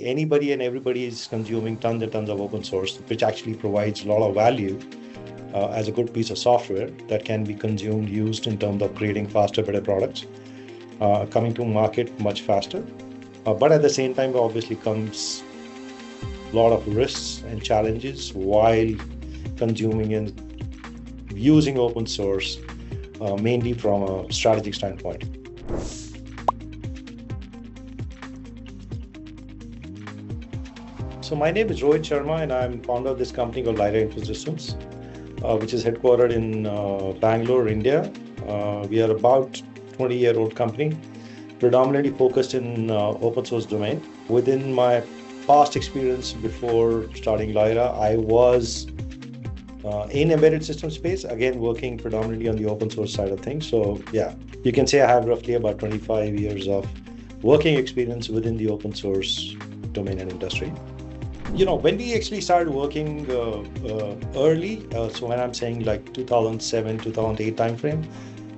anybody and everybody is consuming tons and tons of open source, which actually provides a lot of value as a good piece of software that can be consumed, used in terms of creating faster, better products, coming to market much faster. But at the same time, obviously comes a lot of risks and challenges while consuming and using open source, mainly from a strategic standpoint. So my name is Rohit Sharma, and I'm founder of this company called Lyra Infosystems, which is headquartered in Bangalore, India. We are about 20-year-old company, predominantly focused in open source domain. Within my past experience before starting Lyra, I was in embedded system space, again working predominantly on the open source side of things. So yeah, you can say I have roughly about 25 years of working experience within the open source domain and industry. When we actually started working early, so when I'm saying like 2007, 2008 timeframe,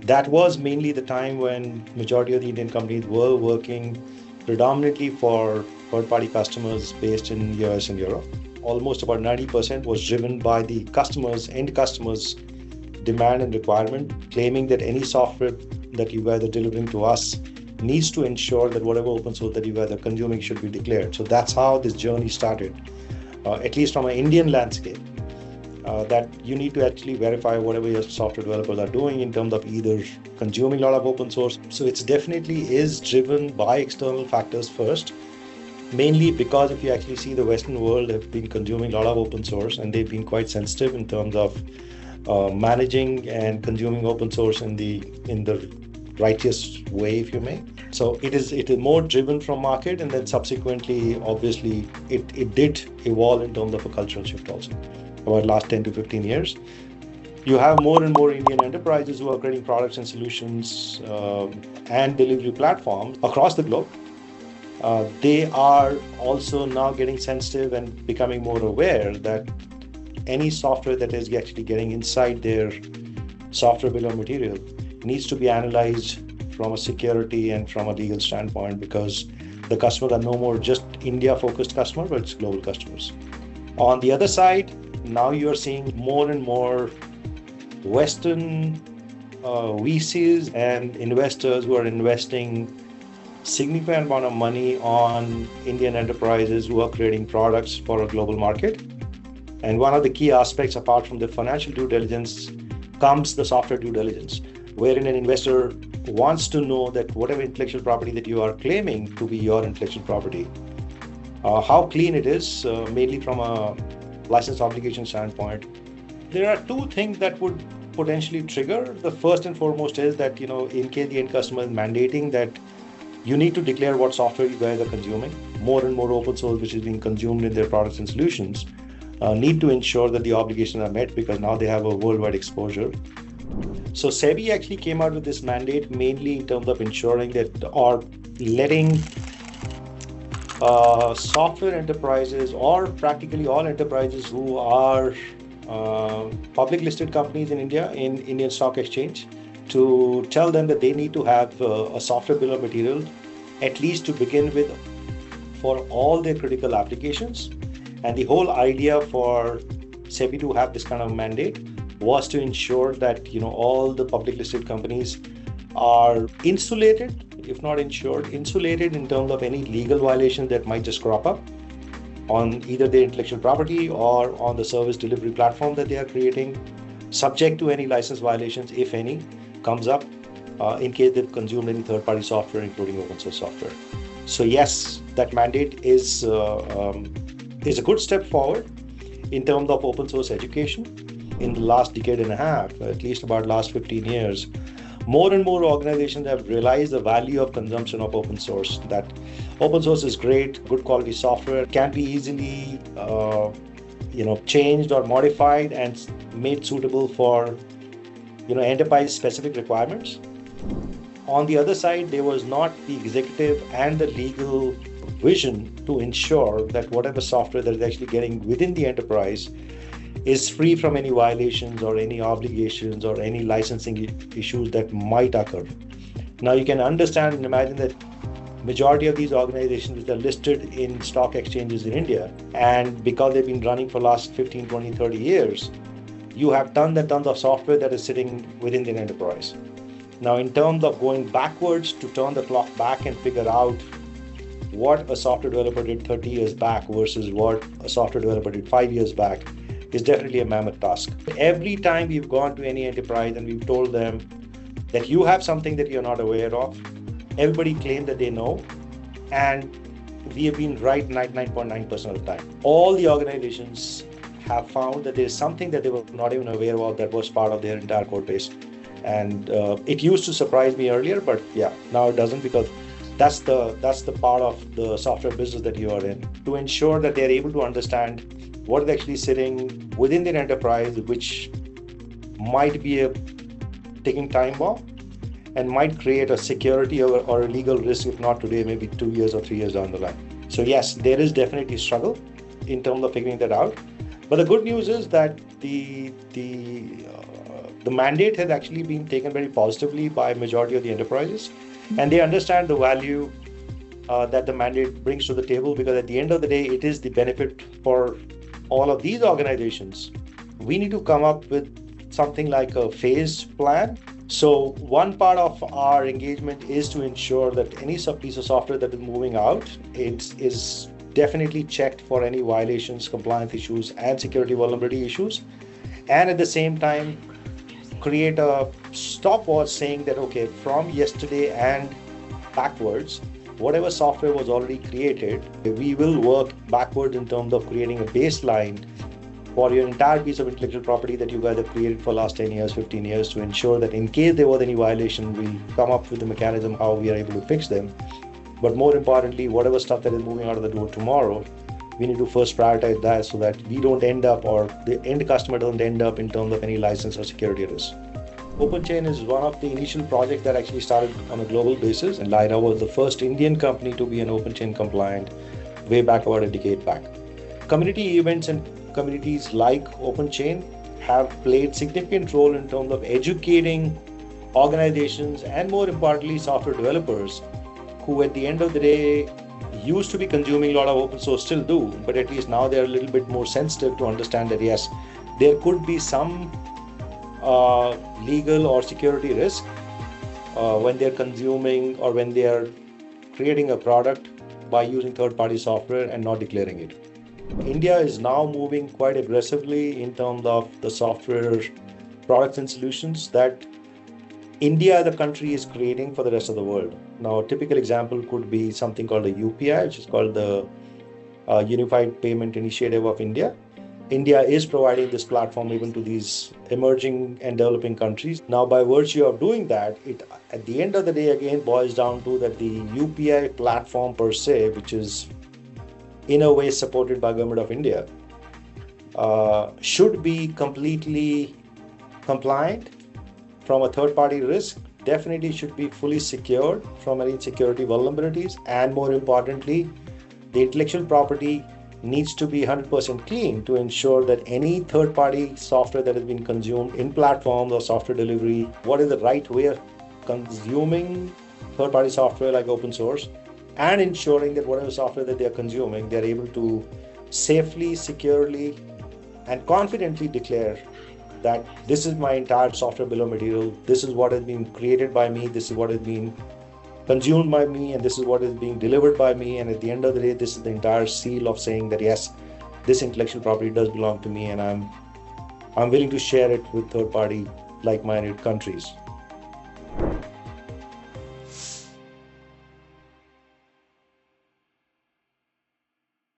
that was mainly the time when majority of the Indian companies were working predominantly for third-party customers based in US and Europe. Almost about 90% was driven by the end customers' demand and requirement, claiming that any software that you guys are delivering to us needs to ensure that whatever open source that you guys are consuming should be declared. So that's how this journey started, at least from an Indian landscape, that you need to actually verify whatever your software developers are doing in terms of either consuming a lot of open source. So it's definitely is driven by external factors first, mainly because if you actually see the Western world have been consuming a lot of open source, and they've been quite sensitive in terms of managing and consuming open source in the righteous way, if you may. So it is more driven from market, and then subsequently, obviously, it did evolve in terms of a cultural shift also. About last 10 to 15 years, you have more and more Indian enterprises who are creating products and solutions and delivery platforms across the globe. They are also now getting sensitive and becoming more aware that any software that is actually getting inside their software bill of material needs to be analyzed from a security and from a legal standpoint, because the customers are no more just India-focused customers, but it's global customers. On the other side, now you're seeing more and more Western VCs and investors who are investing significant amount of money on Indian enterprises who are creating products for a global market. And one of the key aspects, apart from the financial due diligence, comes the software due diligence, wherein an investor wants to know that whatever intellectual property that you are claiming to be your intellectual property, how clean it is, mainly from a license obligation standpoint. There are two things that would potentially trigger. The first and foremost is that, in case the end customer is mandating that you need to declare what software you guys are consuming, more and more open source which is being consumed in their products and solutions need to ensure that the obligations are met, because now they have a worldwide exposure. So SEBI actually came out with this mandate mainly in terms of ensuring that, or letting software enterprises, or practically all enterprises who are public listed companies in India, in Indian Stock Exchange, to tell them that they need to have a software bill of material, at least to begin with, for all their critical applications. And the whole idea for SEBI to have this kind of mandate was to ensure that all the public listed companies are insulated, if not insured, insulated in terms of any legal violations that might just crop up on either their intellectual property or on the service delivery platform that they are creating, subject to any license violations, if any, comes up in case they've consumed any third-party software, including open source software. So yes, that mandate is a good step forward in terms of open source education. In the last decade and a half, at least about last 15 years, more and more organizations have realized the value of consumption of open source, that open source is great, good quality software, can be easily changed or modified and made suitable for enterprise specific requirements. On the other side, there was not the executive and the legal vision to ensure that whatever software that is actually getting within the enterprise is free from any violations or any obligations or any licensing issues that might occur. Now you can understand and imagine that majority of these organizations which are listed in stock exchanges in India, and because they've been running for the last 15, 20, 30 years, you have tons and tons of software that is sitting within the enterprise. Now, in terms of going backwards to turn the clock back and figure out what a software developer did 30 years back versus what a software developer did 5 years back is definitely a mammoth task. Every time we've gone to any enterprise and we've told them that you have something that you're not aware of, everybody claimed that they know, and we have been right 99.9% of the time. All the organizations have found that there's something that they were not even aware of that was part of their entire code base. And it used to surprise me earlier, but yeah, now it doesn't, because that's the part of the software business that you are in, to ensure that they're able to understand what is actually sitting within their enterprise, which might be a ticking time bomb and might create a security or a legal risk, if not today, maybe 2 years or 3 years down the line. So yes, there is definitely struggle in terms of figuring that out. But the good news is that the mandate has actually been taken very positively by majority of the enterprises, and they understand the value that the mandate brings to the table, because at the end of the day, it is the benefit for all of these organizations. We need to come up with something like a phased plan. So one part of our engagement is to ensure that any piece of software that is moving out, it is definitely checked for any violations, compliance issues, and security vulnerability issues. And at the same time, create a stopwatch saying that, okay, from yesterday and backwards, whatever software was already created, we will work backwards in terms of creating a baseline for your entire piece of intellectual property that you guys have created for the last 10 years, 15 years, to ensure that in case there was any violation, we'll come up with a mechanism how we are able to fix them. But more importantly, whatever stuff that is moving out of the door tomorrow, we need to first prioritize that so that we don't end up, or the end customer doesn't end up in terms of any license or security risk. OpenChain is one of the initial projects that actually started on a global basis, and Lyra was the first Indian company to be an OpenChain compliant way back about a decade back. Community events and communities like OpenChain have played significant role in terms of educating organizations and, more importantly, software developers who at the end of the day used to be consuming a lot of open source, still do, but at least now they're a little bit more sensitive to understand that yes, there could be some legal or security risk when they're consuming or when they are creating a product by using third-party software and not declaring it. India is now moving quite aggressively in terms of the software products and solutions that India, the country, is creating for the rest of the world. Now, a typical example could be something called a UPI, which is called the Unified Payment Initiative of India. India is providing this platform even to these emerging and developing countries. Now, by virtue of doing that, it at the end of the day again boils down to that the UPI platform per se, which is in a way supported by Government of India, should be completely compliant from a third-party risk, definitely should be fully secured from any security vulnerabilities, and more importantly, the intellectual property needs to be 100% clean to ensure that any third-party software that has been consumed in platforms or software delivery, what is the right way of consuming third-party software like open source, and ensuring that whatever software that they are consuming, they're able to safely, securely, and confidently declare that this is my entire software bill of material, this is what has been created by me, this is what has been consumed by me, and this is what is being delivered by me, and at the end of the day, this is the entire seal of saying that yes, this intellectual property does belong to me, and I'm willing to share it with third-party like-minded countries.